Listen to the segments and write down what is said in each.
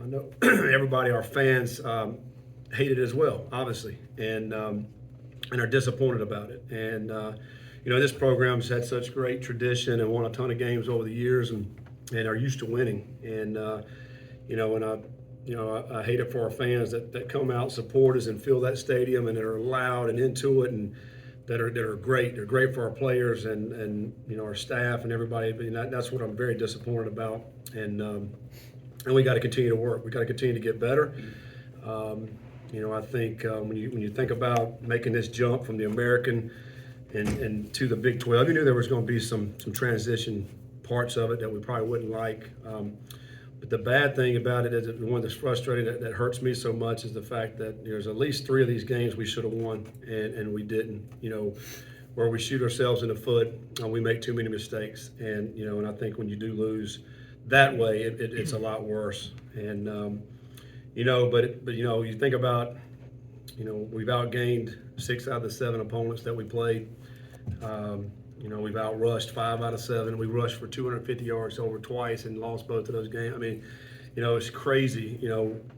I know everybody, our fans, hate it as well, obviously, and are disappointed about it. And this program's had such great tradition and won a ton of games over the years, and are used to winning. And I hate it for our fans that come out, support us, and fill that stadium, and that are loud and into it, and that are great. They're great for our players and our staff and everybody. But that's what I'm very disappointed about. And we got to continue to work. We got to continue to get better. I think when you think about making this jump from the American and to the Big 12, you knew there was going to be some transition parts of it that we probably wouldn't like. But the bad thing about it is that the one that's frustrating that hurts me so much is the fact that there's at least 3 of these games we should have won and we didn't. Where we shoot ourselves in the foot, we make too many mistakes, and I think when you do lose that way, it's a lot worse. And but you think about, we've outgained 6 out of the 7 opponents that we played. We've outrushed 5 out of 7. We rushed for 250 yards over twice and lost both of those games. I mean, it's crazy.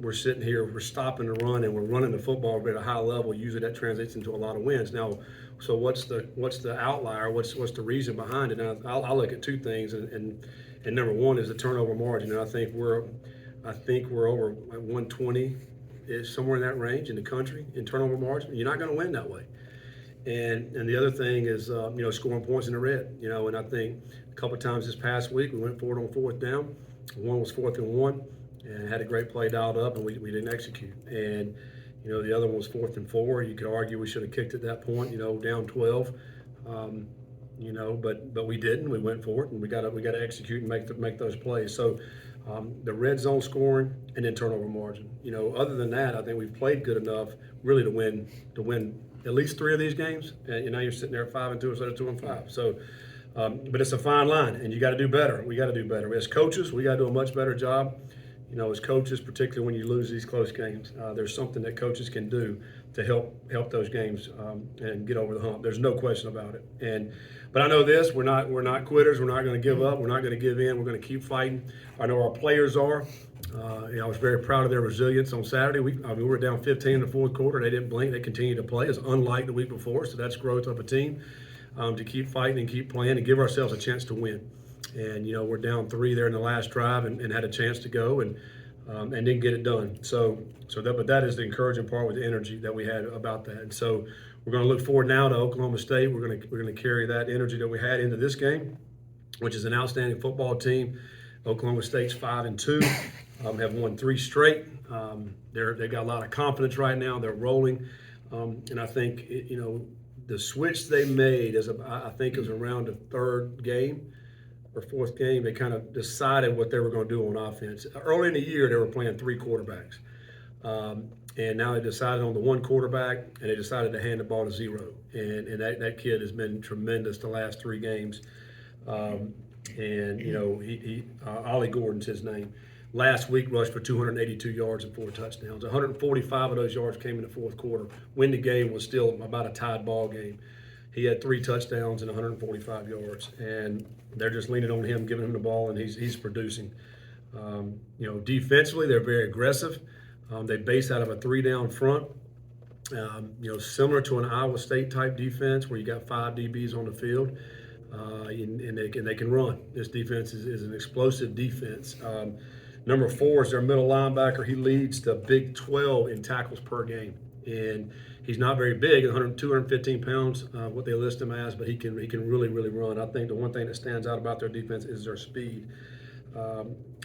We're sitting here, we're stopping the run, and we're running the football at a high level. Usually that translates into a lot of wins. Now, so what's the outlier? What's the reason behind it? And I look at 2 things, and number one is the turnover margin. And I think we're over 120, is somewhere in that range in the country in turnover margin. You're not going to win that way. And the other thing is, scoring points in the red. And I think a couple of times this past week we went forward on 4th down. One was 4th and 1, and had a great play dialed up, and we didn't execute. And the other one was 4th and 4. You could argue we should have kicked at that point. Down 12. But we didn't. We went for it, and we got to execute and make those plays. So the red zone scoring and then turnover margin. Other than that, I think we've played good enough really to win at least 3 of these games. And you're sitting there at 5-2 instead of 2-5. So, but it's a fine line, and you got to do better. We got to do better as coaches. We got to do a much better job. As coaches, particularly when you lose these close games, there's something that coaches can do to help those games and get over the hump. There's no question about it. But I know this: we're not quitters. We're not going to give up. We're not going to give in. We're going to keep fighting. I know our players are. I was very proud of their resilience on Saturday. We were down 15 in the 4th quarter. They didn't blink. They continued to play. It's unlike the week before. So that's growth of a team to keep fighting and keep playing and give ourselves a chance to win. And we're down 3 there in the last drive and had a chance to go and didn't get it done. But that is the encouraging part with the energy that we had about that. And so we're going to look forward now to Oklahoma State. We're going to carry that energy that we had into this game, which is an outstanding football team. Oklahoma State's 5-2, have won 3 straight. They got a lot of confidence right now. They're rolling, and I think the switch they made I think it was around the 3rd game or 4th game. They kind of decided what they were going to do on offense. Early in the year, they were playing 3 quarterbacks, and now they decided on the 1 quarterback, and they decided to hand the ball to 0. And that kid has been tremendous the last 3 games. Ollie Gordon's his name. Last week rushed for 282 yards and 4 touchdowns. 145 of those yards came in the 4th quarter. When the game was still about a tied ball game. He had 3 touchdowns and 145 yards, and they're just leaning on him, giving him the ball, and he's producing. Defensively, they're very aggressive. They base out of a 3-down front. Similar to an Iowa State type defense where you got 5 DBs on the field. And they can run. This defense is an explosive defense. Number 4 is their middle linebacker. He leads the Big 12 in tackles per game, and he's not very big, 215 pounds, what they list him as, but he can really run. I think the one thing that stands out about their defense is their speed.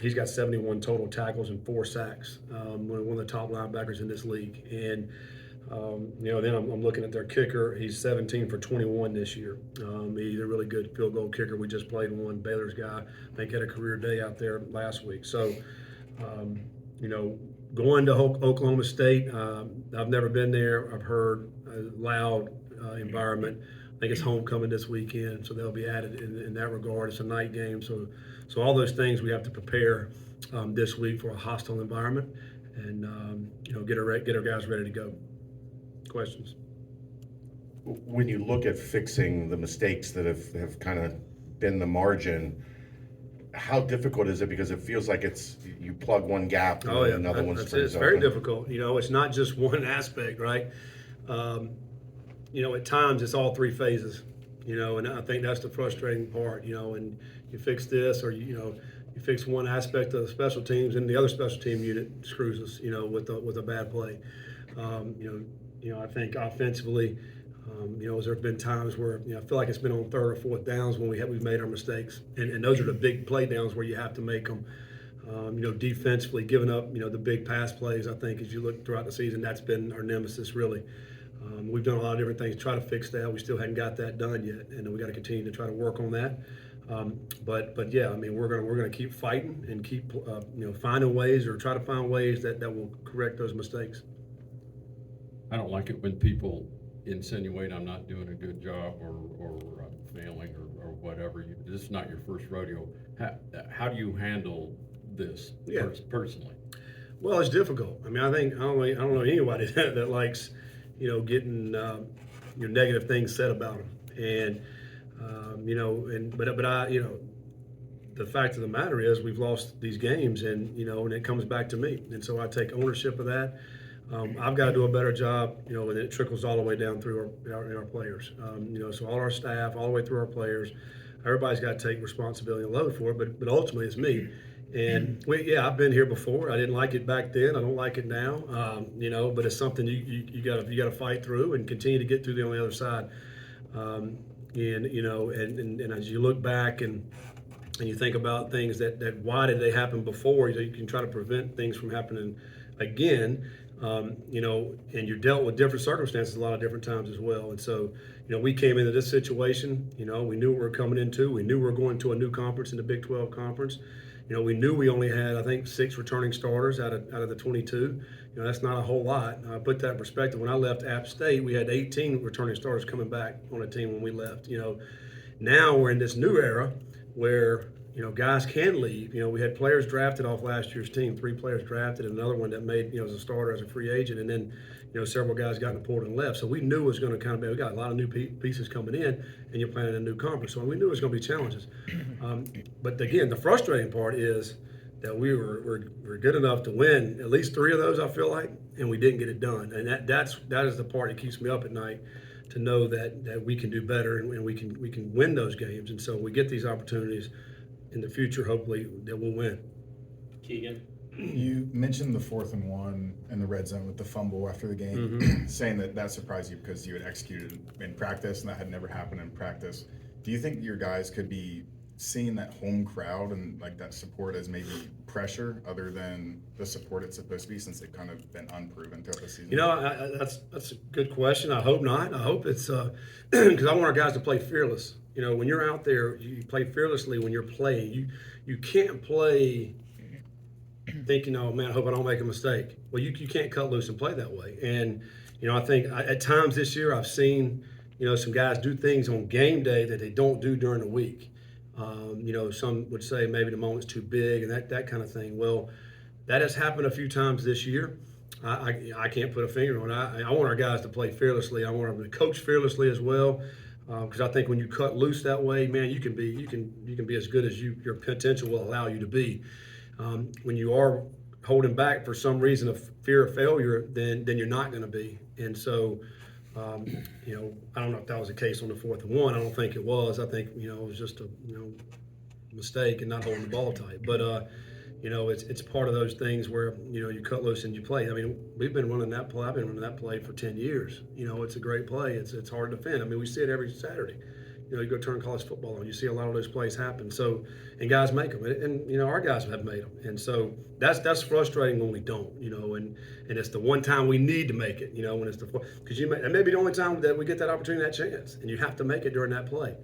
He's got 71 total tackles and 4 sacks. One of the top linebackers in this league, and then I'm looking at their kicker. He's 17 for 21 this year. He's a really good field goal kicker. We just played one. Baylor's guy, I think, had a career day out there last week. So, going to Oklahoma State, I've never been there. I've heard a loud environment. I think it's homecoming this weekend, so they'll be added in that regard. It's a night game, so all those things we have to prepare this week for a hostile environment, and get our guys ready to go. Questions? When you look at fixing the mistakes that have kind of been the margin, how difficult is it? Because it feels like you plug one gap and Oh then yeah, another one that's it. springs It's very open. difficult. It's not just one aspect, right? Um, at times it's all three phases. And I think that's the frustrating part. And you fix this, or you fix one aspect of the special teams, and the other special team unit screws us. With a bad play. Um, you I think offensively, there's been times where I feel like it's been on third or fourth downs when we've made our mistakes, and those are the big play downs where you have to make them. Defensively, giving up, the big pass plays. I think as you look throughout the season, that's been our nemesis really. We've done a lot of different things to try to fix that. We still hadn't got that done yet, and we got to continue to try to work on that. But yeah, I mean, we're gonna keep fighting and keep finding ways, or try to find ways that will correct those mistakes. I don't like it when people insinuate I'm not doing a good job or I'm failing or whatever. This is not your first rodeo. How do you handle this personally? Well, it's difficult. I mean, I don't know anybody that likes, getting negative things said about them. And but I the fact of the matter is we've lost these games, and it comes back to me, and so I take ownership of that. I've got to do a better job, and it trickles all the way down through our players. So all our staff, all the way through our players, everybody's got to take responsibility and load for it. But ultimately, it's me. And I've been here before. I didn't like it back then. I don't like it now. But it's something you got to fight through and continue to get through on the other side. And as you look back and you think about things that why did they happen before, you can try to prevent things from happening again. And you're dealt with different circumstances a lot of different times as well. And so, we came into this situation, we knew what we were coming into. We knew we were going to a new conference in the Big 12 conference. We knew we only had, I think, 6 returning starters out of the 22. That's not a whole lot. Put that in perspective. When I left App State, we had 18 returning starters coming back on a team when we left. Now we're in this new era where guys can leave. We had players drafted off last year's team, 3 players drafted, and another one that made as a starter as a free agent, and then several guys got in the portal and left. So we knew it was going to kind of be. We got a lot of new pieces coming in, and you're playing in a new conference. So we knew it was going to be challenges. But again, the frustrating part is that we're good enough to win at least 3 of those, I feel like, and we didn't get it done. And that is the part that keeps me up at night, to know that we can do better, and we can win those games. And so we get these opportunities in the future, hopefully, that we'll win. Keegan? You mentioned the 4th and 1 in the red zone with the fumble after the game, saying that surprised you because you had executed in practice and that had never happened in practice. Do you think your guys could be seeing that home crowd and like that support as maybe pressure other than the support it's supposed to be, since they've kind of been unproven throughout the season? That's a good question. I hope not. I hope it's because I want our guys to play fearless. When you're out there, you play fearlessly when you're playing. You can't play thinking, oh man, I hope I don't make a mistake. Well, you can't cut loose and play that way. And I think at times this year I've seen some guys do things on game day that they don't do during the week. Some would say maybe the moment's too big and that kind of thing. Well, that has happened a few times this year. I can't put a finger on it. I want our guys to play fearlessly. I want them to coach fearlessly as well, because I think when you cut loose that way, man, you can be as good as your potential will allow you to be. When you are holding back for some reason of fear of failure, then you're not going to be. And so, I don't know if that was the case on the 4th and 1. I don't think it was. I think it was just a mistake and not holding the ball tight. But it's part of those things where you cut loose and you play. I mean, we've been running that play. I've been running that play for 10 years. It's a great play. It's hard to defend. I mean, we see it every Saturday. You go turn college football on, you see a lot of those plays happen. So, and guys make them, and our guys have made them. And so that's frustrating when we don't. And it's the one time we need to make it. When it's because it may be the only time that we get that opportunity, that chance, and you have to make it during that play.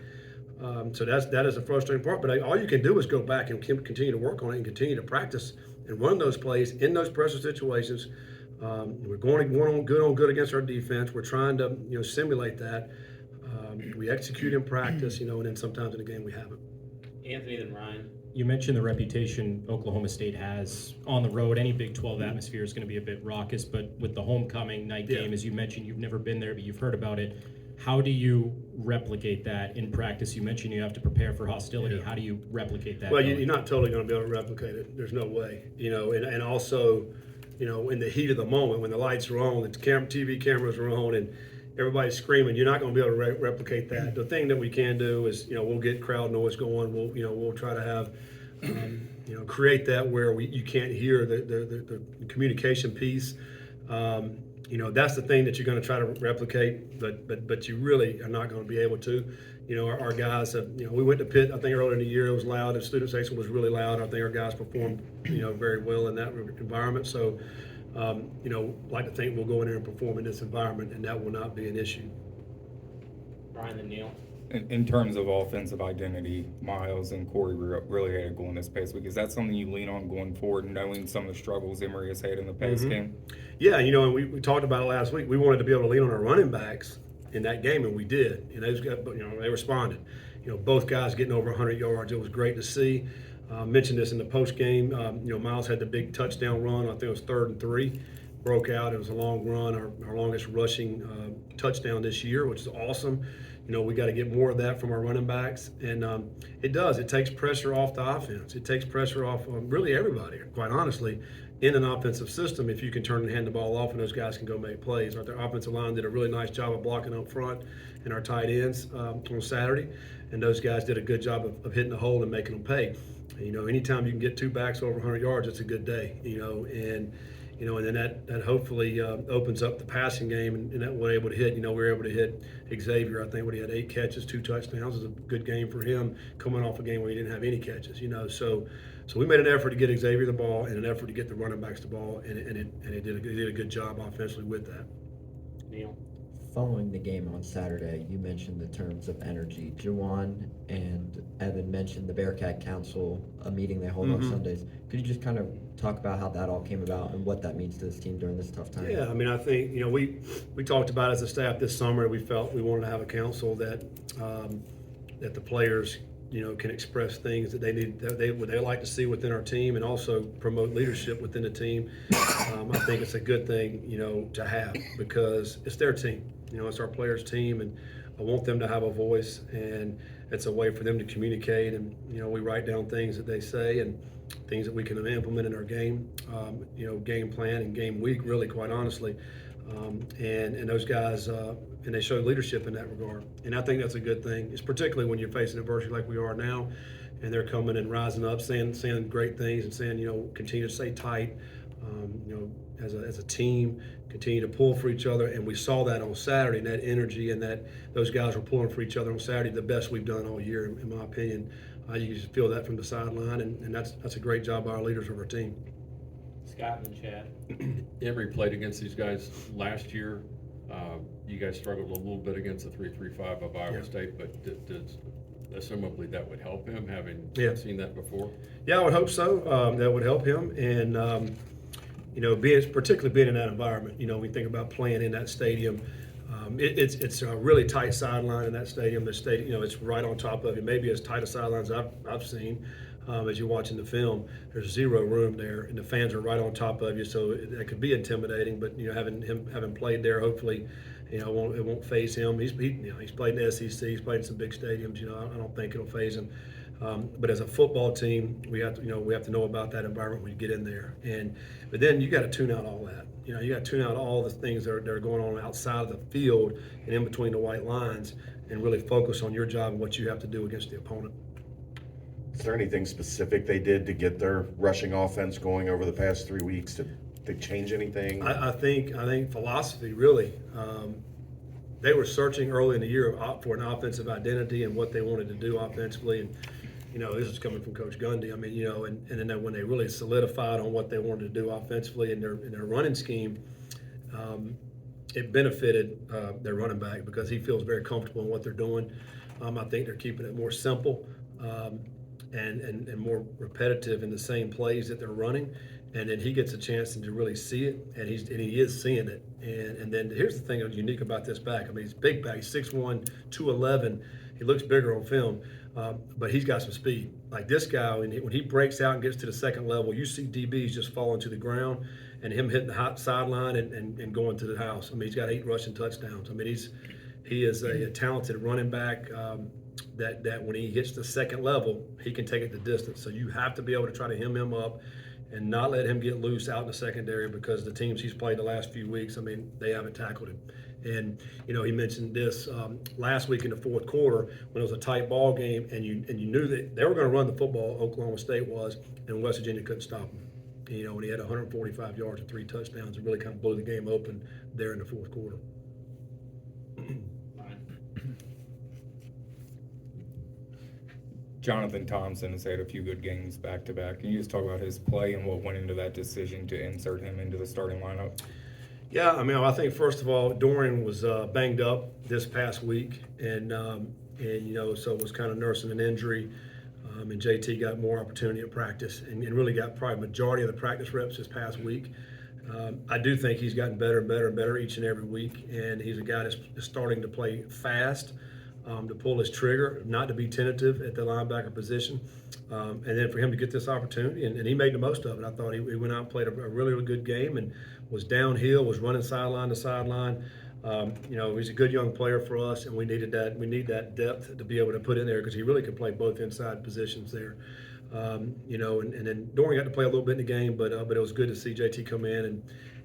So that is a frustrating part. But all you can do is go back and continue to work on it and continue to practice and run those plays in those pressure situations. We're going on good against our defense. We're trying to simulate that. We execute in practice, and then sometimes in the game we haven't. Anthony, then Ryan. You mentioned the reputation Oklahoma State has on the road. Any Big 12 atmosphere is going to be a bit raucous, but with the homecoming night game, as you mentioned, you've never been there, but you've heard about it. How do you replicate that in practice? You mentioned you have to prepare for hostility. Yeah. How do you replicate that? Well, going? you're not totally going to be able to replicate it. There's no way, and also, in the heat of the moment when the lights are on, the TV cameras are on, and everybody's screaming, you're not going to be able to replicate that. The thing that we can do is, we'll get crowd noise going. We'll try to have, create that where you can't hear the communication piece. That's the thing that you're going to try to replicate, but you really are not going to be able to. Our guys have, we went to Pitt, I think earlier in the year, it was loud. The student section was really loud. I think our guys performed, very well in that environment. So, like to think we'll go in there and perform in this environment, and that will not be an issue. Brian and Neil. In terms of offensive identity, Miles and Corey really had to go in this past week. Is that something you lean on going forward, knowing some of the struggles Emory has had in the past game? Yeah, and we talked about it last week. We wanted to be able to lean on our running backs in that game, and we did. And those guys, they responded. Both guys getting over 100 yards. It was great to see. Mentioned this in the post game. Miles had the big touchdown run. I think it was 3rd and 3. Broke out. It was a long run, our longest rushing touchdown this year, which is awesome. We got to get more of that from our running backs, and it does. It takes pressure off the offense. It takes pressure off really everybody, quite honestly, in an offensive system. If you can turn and hand the ball off, and those guys can go make plays. Our offensive line did a really nice job of blocking up front, and our tight ends on Saturday, and those guys did a good job of hitting the hole and making them pay. Anytime you can get 2 backs over 100 yards, it's a good day. And then that hopefully opens up the passing game, and that we're able to hit. We were able to hit Xavier. I think when he had 8 catches, 2 touchdowns, it was a good game for him coming off a game where he didn't have any catches. So we made an effort to get Xavier the ball and an effort to get the running backs the ball, and it did a good job offensively with that. Neil. Following the game on Saturday, you mentioned the terms of energy. Jawan and Evan mentioned the Bearcat Council, a meeting they hold on Sundays. Could you just kind of talk about how that all came about and what that means to this team during this tough time? Yeah, I think we talked about as a staff this summer. We felt we wanted to have a council that the players can express things that they need, that they like to see within our team, and also promote leadership within the team. I think it's a good thing to have, because it's their team. It's our players' team, and I want them to have a voice, and it's a way for them to communicate. And we write down things that they say and things that we can implement in our game, game plan and game week, really, quite honestly. And those guys, and they show leadership in that regard. And I think that's a good thing. It's particularly when you're facing adversity like we are now, and they're coming and rising up, saying great things, and saying, continue to stay tight, as a team, continue to pull for each other. And we saw that on Saturday, and that energy, and that those guys were pulling for each other on Saturday, the best we've done all year, in my opinion. You can just feel that from the sideline, and that's a great job by our leaders of our team. Scott and Chad. Emory played against these guys last year. You guys struggled a little bit against the 3-3-5 of Iowa State, but assumably that would help him, having seen that before? Yeah, I would hope so. That would help him, and particularly being in that environment. We think about playing in that stadium. It's a really tight sideline in that stadium. The stadium, it's right on top of you. Maybe as tight a sidelines I've seen. As you're watching the film, there's zero room there, and the fans are right on top of you, so that could be intimidating. But having played there, hopefully, it won't faze him. He's played in the SEC, he's played in some big stadiums. I don't think it'll faze him. But as a football team, we have to know about that environment when you get in there. But then you got to tune out all that. You got to tune out all the things that are going on outside of the field and in between the white lines, and really focus on your job and what you have to do against the opponent. Is there anything specific they did to get their rushing offense going over the past 3 weeks? Did they change anything? I think philosophy, really. They were searching early in the year for an offensive identity and what they wanted to do offensively. And this is coming from Coach Gundy. And then when they really solidified on what they wanted to do offensively in their running scheme, it benefited their running back, because he feels very comfortable in what they're doing. I think they're keeping it more simple. And more repetitive in the same plays that they're running, and then he gets a chance to really see it, and he is seeing it. And then here's the thing that's unique about this back. He's a big back, he's 6'1", 211. He looks bigger on film, but he's got some speed. Like this guy, when he breaks out and gets to the second level, you see DBs just falling to the ground, and him hitting the hot sideline and going to the house. He's got 8 rushing touchdowns. he is a talented running back that when he hits the second level, he can take it the distance. So you have to be able to try to hem him up and not let him get loose out in the secondary, because the teams he's played the last few weeks, I mean, they haven't tackled him. And he mentioned this last week in the fourth quarter when it was a tight ball game, and you knew that they were going to run the football. Oklahoma State was, and West Virginia couldn't stop him. When he had 145 yards and 3 touchdowns, it really kind of blew the game open there in the fourth quarter. Jonathan Thompson has had a few good games back to back. Can you just talk about his play and what went into that decision to insert him into the starting lineup? Yeah, I mean, I think first of all, Dorian was banged up this past week, and so was kind of nursing an injury. And JT got more opportunity at practice and really got probably majority of the practice reps this past week. I do think he's gotten better and better and better each and every week, and he's a guy that's starting to play fast, to pull his trigger, not to be tentative at the linebacker position, and then for him to get this opportunity, and he made the most of it. I thought he went out and played a really, really good game and was downhill, was running sideline to sideline. He's a good young player for us, and we needed that. We need that depth to be able to put in there, because he really could play both inside positions there. And then Dorian got to play a little bit in the game, but it was good to see JT come in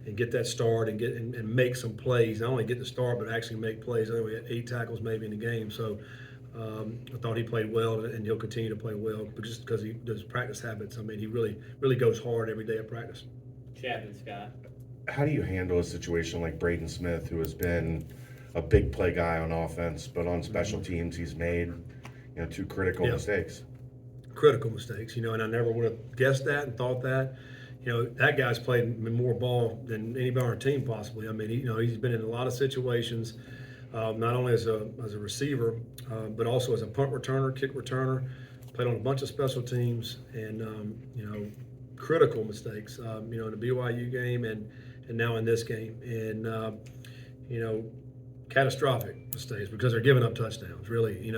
and get that start and make some plays. Not only get the start, but actually make plays. I think we had 8 tackles maybe in the game, so I thought he played well, and he'll continue to play well just because he does practice habits. I mean, he really goes hard every day at practice. Chad and Scott. How do you handle a situation like Braden Smith, who has been a big play guy on offense, but on special teams he's made 2 critical mistakes? Critical mistakes, and I never would have guessed that and thought that. That guy's played more ball than anybody on our team possibly. I mean, he's been in a lot of situations, not only as a receiver, but also as a punt returner, kick returner. Played on a bunch of special teams, and critical mistakes. In the BYU game and now in this game, and catastrophic mistakes because they're giving up touchdowns, really.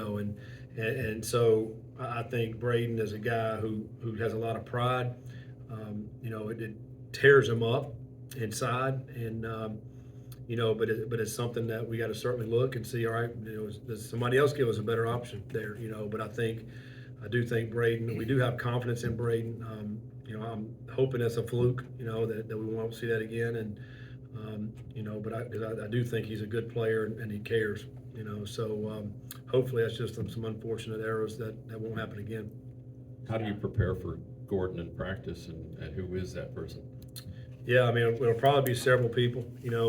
And so I think Braden is a guy who has a lot of pride. It tears him up inside, and but it's something that we got to certainly look and see. All right, does somebody else give us a better option there? But I do think Braden. We do have confidence in Braden. I'm hoping that's a fluke. That we won't see that again, and but I do think he's a good player and he cares. So hopefully that's just some unfortunate errors that won't happen again. How do you prepare for Gordon in practice, and who is that person? Yeah, I mean, it'll probably be several people,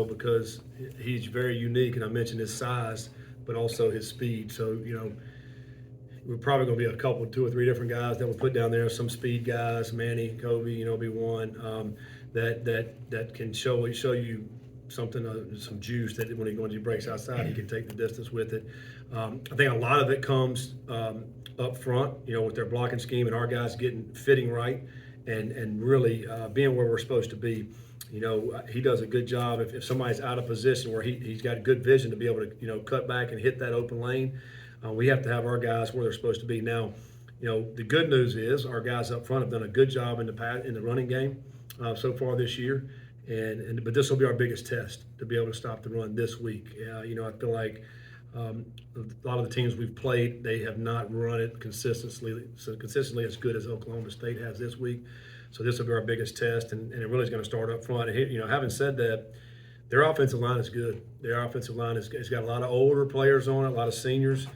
because he's very unique, and I mentioned his size, but also his speed. So, we're probably going to be a couple, 2 or 3 different guys that we'll put down there. Some speed guys, Manny, Kobe, be one that can show you something, some juice that when he breaks outside, he can take the distance with it. I think a lot of it comes up front, with their blocking scheme and our guys fitting right and really being where we're supposed to be. He does a good job if somebody's out of position where he's got good vision to be able to cut back and hit that open lane. We have to have our guys where they're supposed to be. Now, the good news is our guys up front have done a good job in the running game so far this year. But this will be our biggest test to be able to stop the run this week. I feel like a lot of the teams we've played, they have not run it consistently as good as Oklahoma State has this week. So this will be our biggest test, and it really is going to start up front. And, having said that, their offensive line is good. Their offensive line has got a lot of older players on it, a lot of seniors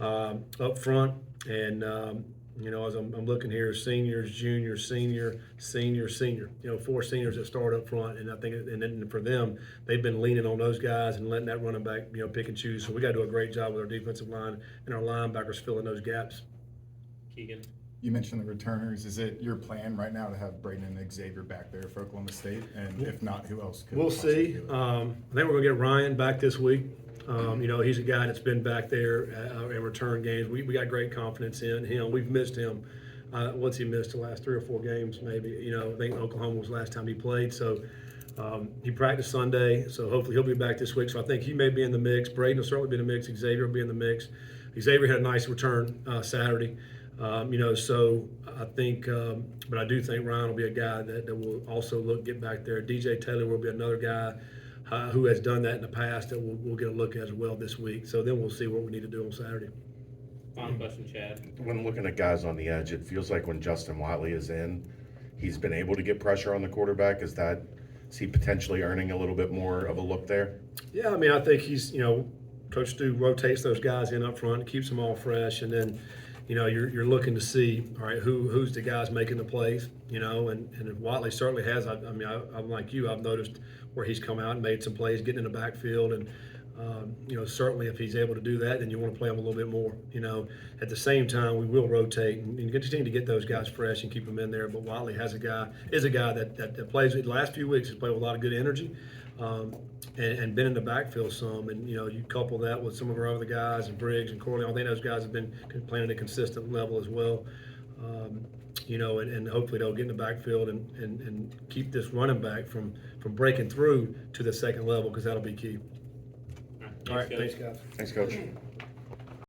up front, and as I'm looking here, seniors, juniors, senior, 4 seniors that start up front, and I think, and then for them, they've been leaning on those guys and letting that running back, pick and choose. So we got to do a great job with our defensive line and our linebackers filling those gaps. Keegan. You mentioned the returners. Is it your plan right now to have Braden and Xavier back there for Oklahoma State? And if not, who else could? We'll possibly see. do it? I think we're going to get Ryan back this week. He's a guy that's been back there in return games. We got great confidence in him. We've missed him. What's he missed the last 3 or 4 games maybe? I think Oklahoma was the last time he played. So he practiced Sunday. So hopefully he'll be back this week. So I think he may be in the mix. Braden will certainly be in the mix. Xavier will be in the mix. Xavier had a nice return Saturday. So I think, but I do think Ryan will be a guy that will also get back there. DJ Taylor will be another guy who has done that in the past that we'll get a look at as well this week. So then we'll see what we need to do on Saturday. Final question, Chad. When looking at guys on the edge, it feels like when Justin Watley is in, he's been able to get pressure on the quarterback. Is he potentially earning a little bit more of a look there? Yeah, I mean, I think he's, Coach Stu rotates those guys in up front, keeps them all fresh, and then, you're looking to see, all right, who's the guys making the plays, and if Watley certainly has, I'm like you, I've noticed where he's come out and made some plays, getting in the backfield, and certainly if he's able to do that, then you want to play him a little bit more. At the same time, we will rotate and continue to get those guys fresh and keep them in there. But Watley is a guy that plays. The last few weeks has played with a lot of good energy, and been in the backfield some. And you couple that with some of our other guys and Briggs and Corley. I think those guys have been playing at a consistent level as well. And hopefully they'll get in the backfield and keep this running back from breaking through to the second level, because that'll be key. All right, thanks, guys. Thanks, Coach.